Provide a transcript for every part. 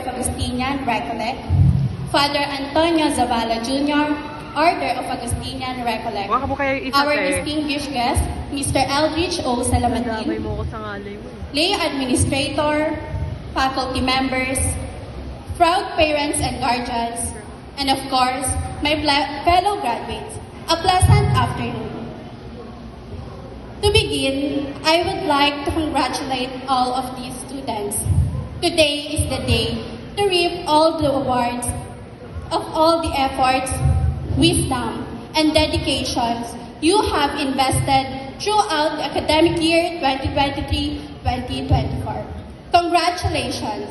of Augustinian Recollect, Father Antonio Zavala Jr., Order of Augustinian Recollect. Baka mo kaya isa Our distinguished guest, Mr. Eldridge O. Damay Salamatin, mo ko sa ngalay mo. lay administrator, faculty members, proud parents and guardians, and of course, my fellow graduates, a pleasant afternoon. To begin, I would like to congratulate all of these students. Today is the day to reap all the awards of all the efforts, wisdom, and dedications you have invested throughout the academic year 2023-2024. Congratulations!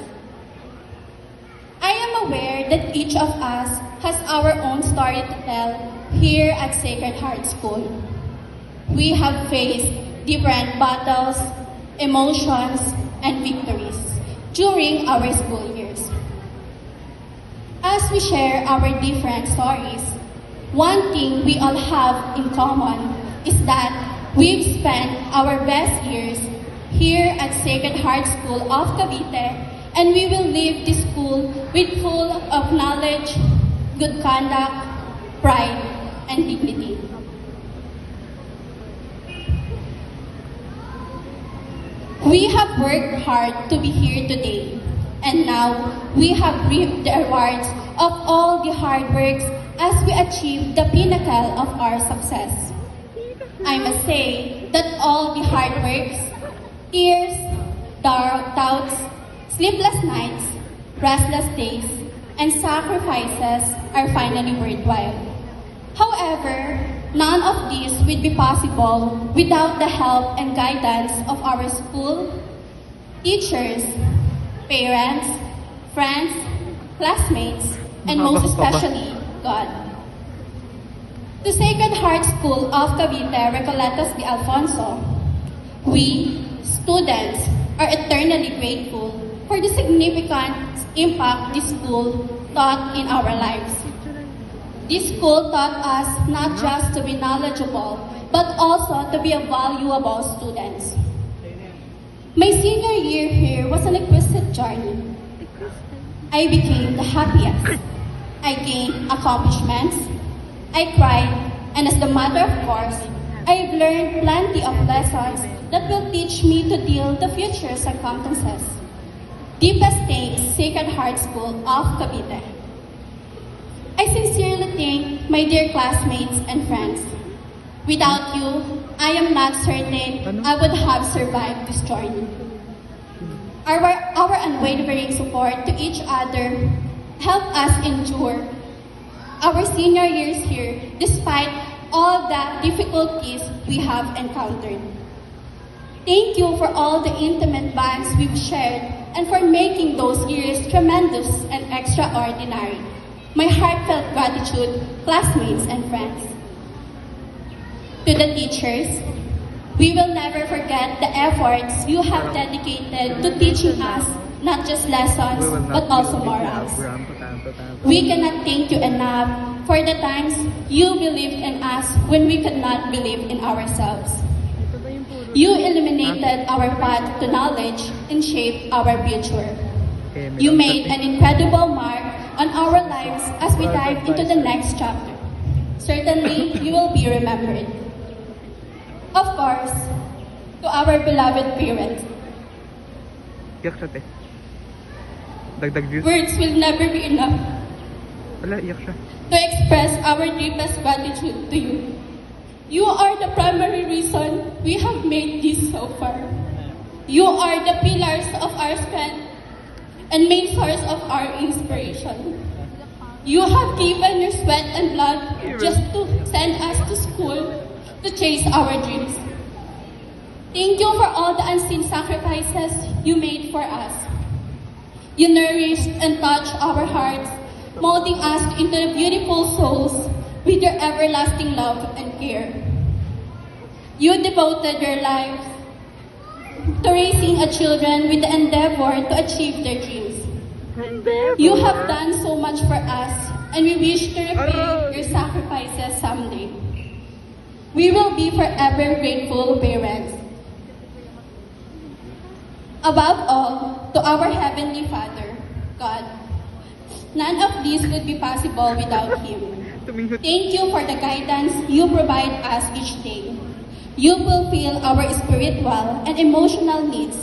I am aware that each of us has our own story to tell here at Sacred Heart School. We have faced different battles, emotions, and victories during our school years. As we share our different stories, one thing we all have in common is that we've spent our best years here at Sacred Heart School of Cavite, and we will leave this school with full of knowledge, good conduct, pride, and dignity. We have worked hard to be here today, and now we have reaped the rewards of all the hard works as we achieve the pinnacle of our success. I must say that all the hard works, tears, doubts, sleepless nights, restless days, and sacrifices are finally worthwhile. However, none of this would be possible without the help and guidance of our school, teachers, parents, friends, classmates, and most especially, God. To Sacred Heart School of Cavite, Recoletos de Alfonso, we, students, are eternally grateful for the significant impact this school taught in our lives. This school taught us not just to be knowledgeable, but also to be a valuable students. My senior year here was an exquisite journey. I became the happiest. I gained accomplishments. I cried, and as the matter of course, I've learned plenty of lessons that will teach me to deal with the future circumstances. Deepest thanks, Sacred Heart School of Cavite. I sincerely thank my dear classmates and friends. Without you, I am not certain I would have survived this journey. Our unwavering support to each other helped us endure our senior years here despite all the difficulties we have encountered. Thank you for all the intimate bonds we've shared and for making those years tremendous and extraordinary. My heartfelt gratitude, classmates and friends. To the teachers, we will never forget the efforts you have dedicated to teaching us not just lessons, but also morals. We cannot thank you enough for the times you believed in us when we could not believe in ourselves. You illuminated our path to knowledge and shaped our future. You made an incredible mark on our lives as we dive into the next chapter. Certainly, you will be remembered. Of course, to our beloved parents, Iyak siya, te. Dagdag views. words will never be enough Wala, iyak siya. to express our deepest gratitude to you. You are the primary reason we have made this so far. You are the pillars of our strength and main source of our inspiration. You have given your sweat and blood just to send us to school to chase our dreams. Thank you for all the unseen sacrifices you made for us. You nourished and touched our hearts, molding us into the beautiful souls with your everlasting love and care. You devoted your lives to raising a children with the endeavor to achieve their dreams. You have done so much for us, and we wish to repay your sacrifices someday. We will be forever grateful parents. Above all, to our Heavenly Father, God. None of this would be possible without Him. Tumingot. Thank you for the guidance you provide us each day. You fulfill our spiritual and emotional needs.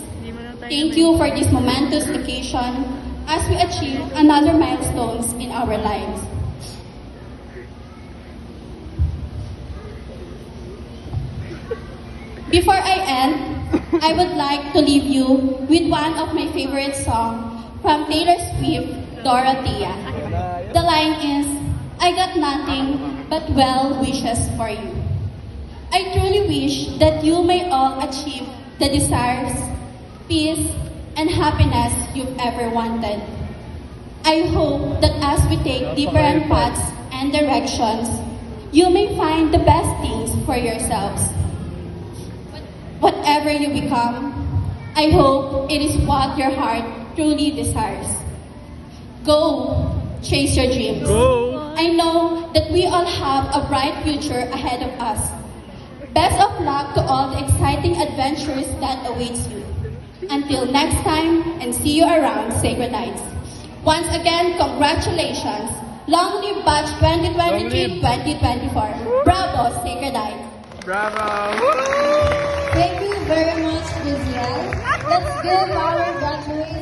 Thank you for this momentous occasion as we achieve another milestones in our lives. Before I end, I would like to leave you with one of my favorite songs from Taylor Swift, Dorothea. The line is, I got nothing but well wishes for you. I truly wish that you may all achieve the desires, peace, and happiness you've ever wanted. I hope that as we take different paths and directions, you may find the best things for yourselves. Whatever you become, I hope it is what your heart truly desires. Go, chase your dreams. Go! I know that we all have a bright future ahead of us. Best of luck to all the exciting adventures that awaits you. Until next time, and see you around Sacred Heights. Once again, congratulations. Long live Batch 2023-2024. Bravo, Sacred Heights. Bravo! Thank you very much, Giselle. Let's give our graduates